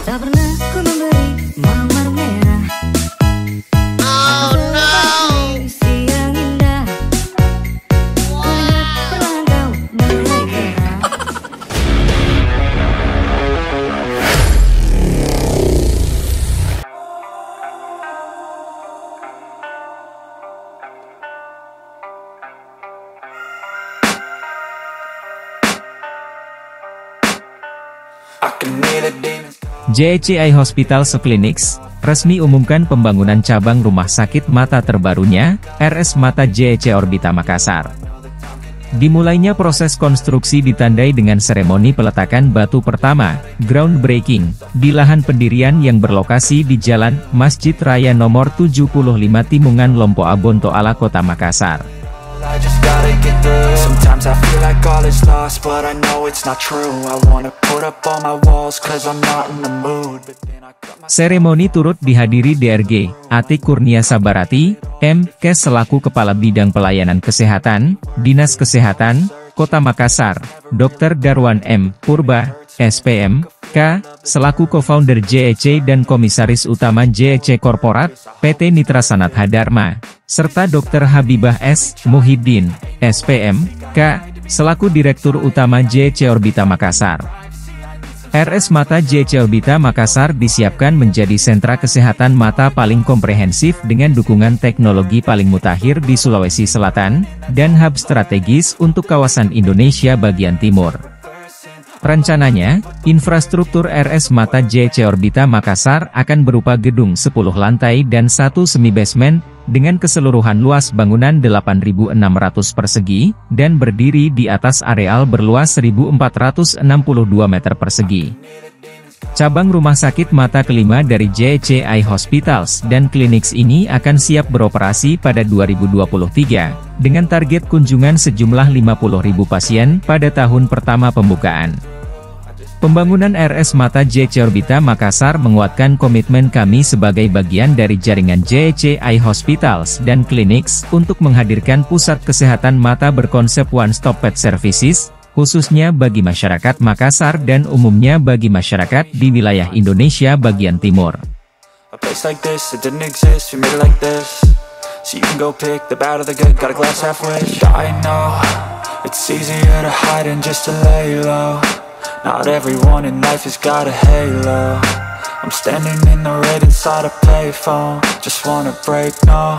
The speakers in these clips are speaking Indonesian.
Tak pernah ku memberi mawar merah. Oh no. Siang indah. Kulihat perlahan kau mulai gerah. JEC Eye Hospital Clinics resmi umumkan pembangunan cabang rumah sakit mata terbarunya, RS Mata JEC Orbita Makassar. Dimulainya proses konstruksi ditandai dengan seremoni peletakan batu pertama, groundbreaking, di lahan pendirian yang berlokasi di Jalan Masjid Raya nomor 75 Timungan Lompo Abonto Ala Kota Makassar. Sometimes I feel like all is lost, but I know it's not true. I wanna put up all my walls, cause I'm not in the mood. Seremoni turut dihadiri DRG Atik Kurnia Sabarati, M.Kes selaku Kepala Bidang Pelayanan Kesehatan, Dinas Kesehatan, Kota Makassar, Dr. Darwan M. Purba, SPM, K. selaku Co-founder JEC dan Komisaris Utama JEC Korporat, PT Nitra Sanat Hadharma, serta Dr. Habibah S. Muhyiddin, SPM, K. selaku Direktur Utama JEC Orbita Makassar. RS Mata JEC Orbita Makassar disiapkan menjadi sentra kesehatan mata paling komprehensif dengan dukungan teknologi paling mutakhir di Sulawesi Selatan, dan hub strategis untuk kawasan Indonesia bagian timur. Rencananya, infrastruktur RS Mata JEC Orbita Makassar akan berupa gedung 10 lantai dan 1 semi-basement, dengan keseluruhan luas bangunan 8.600 persegi, dan berdiri di atas areal berluas 1.462 meter persegi. Cabang rumah sakit mata kelima dari JEC Eye Hospitals dan Clinics ini akan siap beroperasi pada 2023, dengan target kunjungan sejumlah 50.000 pasien pada tahun pertama pembukaan. Pembangunan RS Mata JEC Orbita Makassar menguatkan komitmen kami sebagai bagian dari jaringan JEC Eye Hospitals dan Clinics untuk menghadirkan pusat kesehatan mata berkonsep one-stop pet services, khususnya bagi masyarakat Makassar dan umumnya bagi masyarakat di wilayah Indonesia bagian timur. Not everyone in life has got a halo. I'm standing in the red inside a payphone. Just wanna break, no,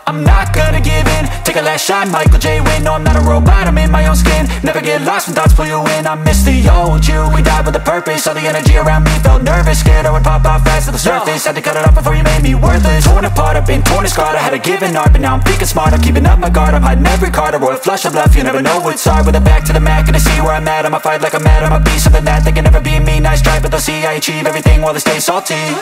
I'm not gonna give in. Take a last shot, Michael J. Win. No, I'm not a robot, I'm in my own skin. Never get lost when thoughts pull you in. I miss the old you, we died with a purpose. All the energy around me felt nervous, scared I would pop out fast to the surface. Had to cut it off before you made me worthless. Torn apart, I've been torn and scarred. I had a given art, but now I'm thinking smart. I'm keeping up my guard, I'm hiding every card. A royal flush of love, you never know what's hard. With a back to the mat, gonna see where I'm at. I'ma fight like I'm mad, I'ma be something that they can never be me. Nice try, but they'll see I achieve everything while they stay salty.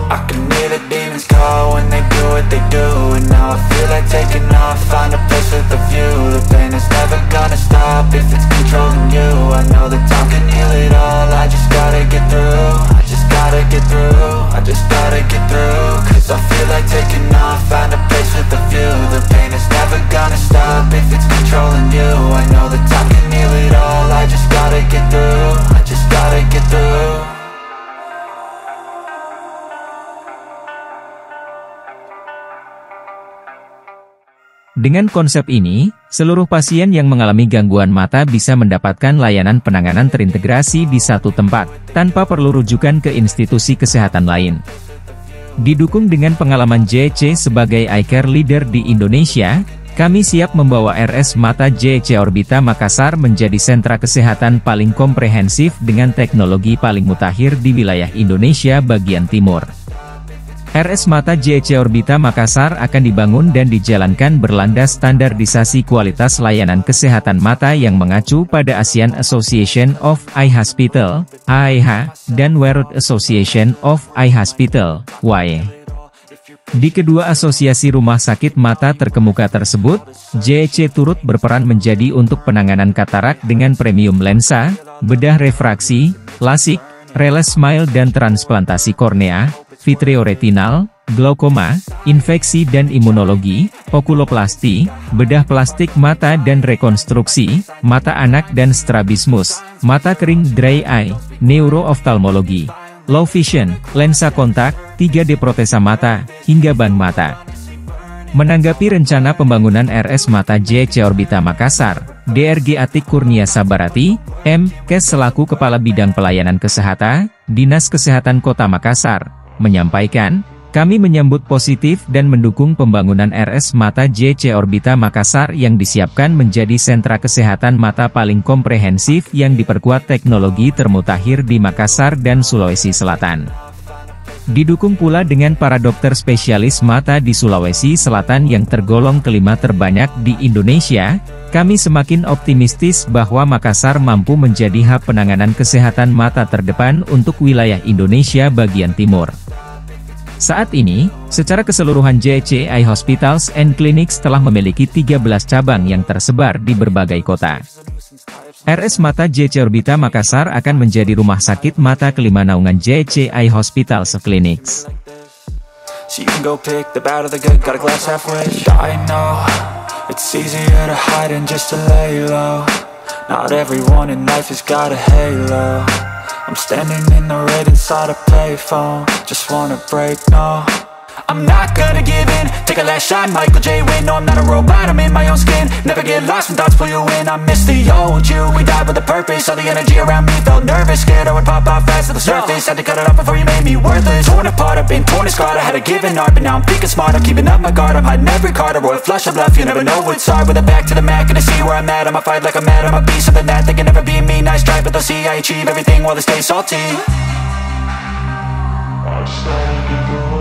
I can hear the demons call when they do what they do. And now I feel like taking off, find a place with a view. The pain is never gonna stop if it's controlling you. I know that time can heal it all, I just gotta get through. I just gotta get through, I just gotta get through. Cause I feel like taking off, find a place with a view. The pain is never gonna stop if it's controlling you. I know that time can heal it all, I just gotta get through. I just gotta get through. Dengan konsep ini, seluruh pasien yang mengalami gangguan mata bisa mendapatkan layanan penanganan terintegrasi di satu tempat, tanpa perlu rujukan ke institusi kesehatan lain. Didukung dengan pengalaman JEC sebagai eye care leader di Indonesia, kami siap membawa RS Mata JEC Orbita Makassar menjadi sentra kesehatan paling komprehensif dengan teknologi paling mutakhir di wilayah Indonesia bagian timur. RS Mata JEC Orbita Makassar akan dibangun dan dijalankan berlandas standarisasi kualitas layanan kesehatan mata yang mengacu pada Asian Association of Eye Hospital, AAEH, dan World Association of Eye Hospital, WAE. Di kedua asosiasi rumah sakit mata terkemuka tersebut, JEC turut berperan menjadi untuk penanganan katarak dengan premium lensa, bedah refraksi, lasik, relay smile dan transplantasi kornea, vitreoretinal, glaukoma, infeksi dan imunologi, okuloplasti, bedah plastik mata dan rekonstruksi, mata anak dan strabismus, mata kering dry eye, neurooftalmologi, low vision, lensa kontak, 3D protesa mata, hingga ban mata. Menanggapi rencana pembangunan RS Mata JC Orbita Makassar, DRG Atik Kurnia Sabarati, M.Kes selaku Kepala Bidang Pelayanan Kesehatan, Dinas Kesehatan Kota Makassar, menyampaikan, kami menyambut positif dan mendukung pembangunan RS Mata JC Orbita Makassar yang disiapkan menjadi sentra kesehatan mata paling komprehensif yang diperkuat teknologi termutakhir di Makassar dan Sulawesi Selatan. Didukung pula dengan para dokter spesialis mata di Sulawesi Selatan yang tergolong kelima terbanyak di Indonesia, kami semakin optimistis bahwa Makassar mampu menjadi hub penanganan kesehatan mata terdepan untuk wilayah Indonesia bagian timur. Saat ini, secara keseluruhan JC Eye Hospitals and Clinics telah memiliki 13 cabang yang tersebar di berbagai kota. RS Mata JC Orbita Makassar akan menjadi rumah sakit mata kelima naungan JC Eye Hospitals and Clinics. So you can go pick the bad or the good, got a glass halfway. I know, it's easier to hide than just to lay low. Not everyone in life has got a halo. I'm standing in the red inside a payphone. Just wanna break, no, I'm not gonna give in. Take a last shot, Michael J. Win. No, I'm not a robot, I'm in my own skin. Never get lost when thoughts pull you in. I miss the old you, we died with a purpose. All the energy around me felt nervous. Scared I would pop off fast to the surface. Had to cut it off before you made me worthless. Torn apart, I've been torn and scarred. I had a given art, but now I'm thinking smart. I'm keeping up my guard, I'm hiding every card. A royal flush of love, you never know what's hard. With a back to the mat, gonna see where I'm at. I'ma fight like I'm mad, I'ma be something that they can never be me. Nice try, but they'll see I achieve everything while they stay salty. I